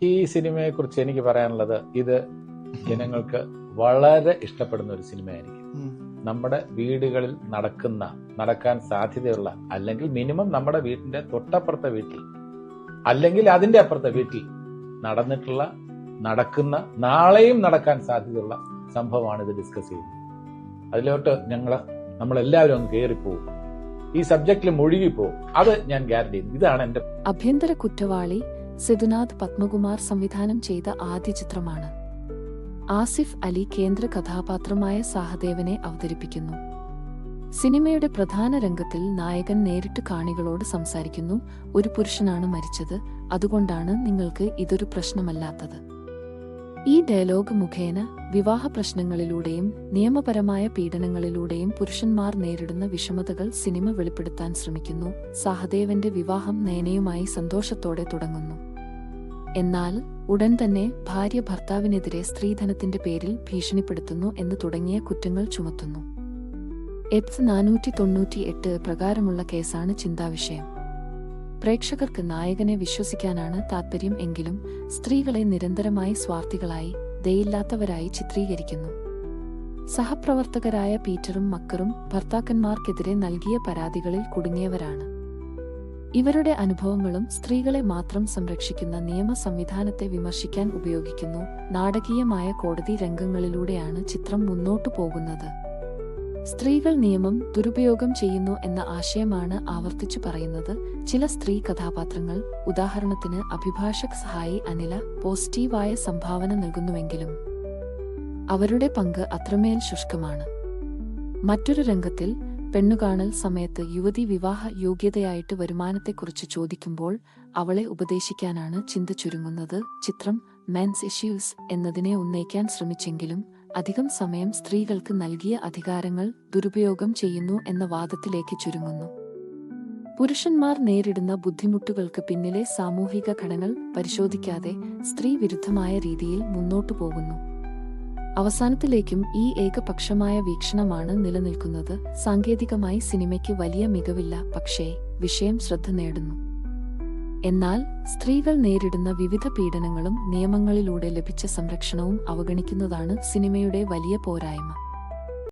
ഈ സിനിമയെക്കുറിച്ച് എനിക്ക് പറയാനുള്ളത്, ഇത് ജനങ്ങൾക്ക് വളരെ ഇഷ്ടപ്പെടുന്ന ഒരു സിനിമയായിരിക്കും. നമ്മുടെ വീടുകളിൽ നടക്കാൻ സാധ്യതയുള്ള, അല്ലെങ്കിൽ മിനിമം നമ്മുടെ വീട്ടിന്റെ തൊട്ടപ്പുറത്തെ വീട്ടിൽ, അല്ലെങ്കിൽ അതിന്റെ അപ്പുറത്തെ വീട്ടിൽ നടക്കുന്ന നാളെയും നടക്കാൻ സാധ്യതയുള്ള സംഭവമാണ് ഇത് ഡിസ്കസ് ചെയ്യുന്നത്. അതിലോട്ട് നമ്മളെല്ലാവരും അങ്ങ് കയറിപ്പോവും, ഈ സബ്ജക്റ്റിൽ മുഴുകിപ്പോവും. അത് ഞാൻ ഗ്യാരണ്ടി ചെയ്യുന്നു. ഇതാണ് എന്റെ ആഭ്യന്തര കുറ്റവാളി സിദ്ധാർത്ഥ് പത്മകുമാർ സംവിധാനം ചെയ്ത ആദ്യ ചിത്രമാണ്. ആസിഫ് അലി കേന്ദ്ര കഥാപാത്രമായ സഹദേവനെ അവതരിപ്പിക്കുന്നു. സിനിമയുടെ പ്രധാന രംഗത്തിൽ നായകൻ നേരിട്ട് കാണികളോട് സംസാരിക്കുന്നു. ഒരു പുരുഷനാണ് മരിച്ചത്, അതുകൊണ്ടാണ് നിങ്ങൾക്ക് ഇതൊരു പ്രശ്നമല്ലാത്തത്. ഈ ഡയലോഗ് മുഖേന വിവാഹ പ്രശ്നങ്ങളിലൂടെയും നിയമപരമായ പീഡനങ്ങളിലൂടെയും പുരുഷന്മാർ നേരിടുന്ന വിഷമതകൾ സിനിമ വെളിപ്പെടുത്താൻ ശ്രമിക്കുന്നു. സഹദേവന്റെ വിവാഹം നയനയുമായി സന്തോഷത്തോടെ തുടങ്ങുന്നു. എന്നാൽ ഉടൻ തന്നെ ഭാര്യ ഭർത്താവിനെതിരെ സ്ത്രീധനത്തിന്റെ പേരിൽ ഭീഷണിപ്പെടുത്തുന്നു എന്ന് തുടങ്ങിയ കുറ്റങ്ങൾ ചുമത്തുന്നു. എബ്സ് 498 പ്രകാരമുള്ള കേസാണ് ചിന്താവിഷയം. പ്രേക്ഷകർക്ക് നായകനെ വിശ്വസിക്കാനാണ് താൽപര്യം, എങ്കിലും സ്ത്രീകളെ നിരന്തരമായി സ്വാർത്ഥികളായി, ദയയില്ലാത്തവരായി ചിത്രീകരിക്കുന്നു. സഹപ്രവർത്തകരായ പീറ്ററും മക്കറും ഭർത്താക്കന്മാർക്കെതിരെ നൽകിയ പരാതികളിൽ കുടുങ്ങിയവരാണ്. ഇവരുടെ അനുഭവങ്ങളും സ്ത്രീകളെ മാത്രം സംരക്ഷിക്കുന്ന നിയമ സംവിധാനത്തെ വിമർശിക്കാൻ ഉപയോഗിക്കുന്നു. നാടകീയമായ കോടതി രംഗങ്ങളിലൂടെയാണ് ചിത്രം മുന്നോട്ടു പോകുന്നത്. സ്ത്രീകൾ നിയമം ദുരുപയോഗം ചെയ്യുന്നു എന്ന ആശയമാണ് ആവർത്തിച്ചു പറയുന്നത്. ചില സ്ത്രീ കഥാപാത്രങ്ങൾ, ഉദാഹരണത്തിന് അഭിഭാഷക് സഹായി അനില, പോസിറ്റീവായ സംഭാവന നൽകുന്നുവെങ്കിലും അവരുടെ പങ്ക് അത്രമേൽ ശുഷ്കമാണ്. മറ്റൊരു രംഗത്തിൽ പെണ്ണുകാണൽ സമയത്ത് യുവതി വിവാഹ യോഗ്യതയായിട്ട് വരുമാനത്തെക്കുറിച്ച് ചോദിക്കുമ്പോൾ അവളെ ഉപദേശിക്കാനാണ് ചിന്ത ചുരുങ്ങുന്നത്. ചിത്രം മെൻസ് ഇഷ്യൂസ് എന്നതിനെ ഉന്നയിക്കാൻ ശ്രമിച്ചെങ്കിലും അധികം സമയം സ്ത്രീകൾക്ക് നൽകിയ അധികാരങ്ങൾ ദുരുപയോഗം ചെയ്യുന്നു എന്ന വാദത്തിലേക്ക് ചുരുങ്ങുന്നു. പുരുഷന്മാർ നേരിടുന്ന ബുദ്ധിമുട്ടുകൾക്ക് പിന്നിലെ സാമൂഹിക ഘടകങ്ങൾ പരിശോധിക്കാതെ സ്ത്രീ വിരുദ്ധമായ രീതിയിൽ മുന്നോട്ടു പോകുന്നു. അവസാനത്തിലേക്കും ഈ ഏകപക്ഷമായ വീക്ഷണമാണ് നിലനിൽക്കുന്നത്. സാങ്കേതികമായി സിനിമയ്ക്ക് വലിയ മികവില്ല, പക്ഷേ വിഷയം ശ്രദ്ധ നേടുന്നു. എന്നാൽ സ്ത്രീകൾ നേരിടുന്ന വിവിധ പീഡനങ്ങളും നിയമങ്ങളിലൂടെ ലഭിച്ച സംരക്ഷണവും അവഗണിക്കുന്നതാണ് സിനിമയുടെ വലിയ പോരായ്മ.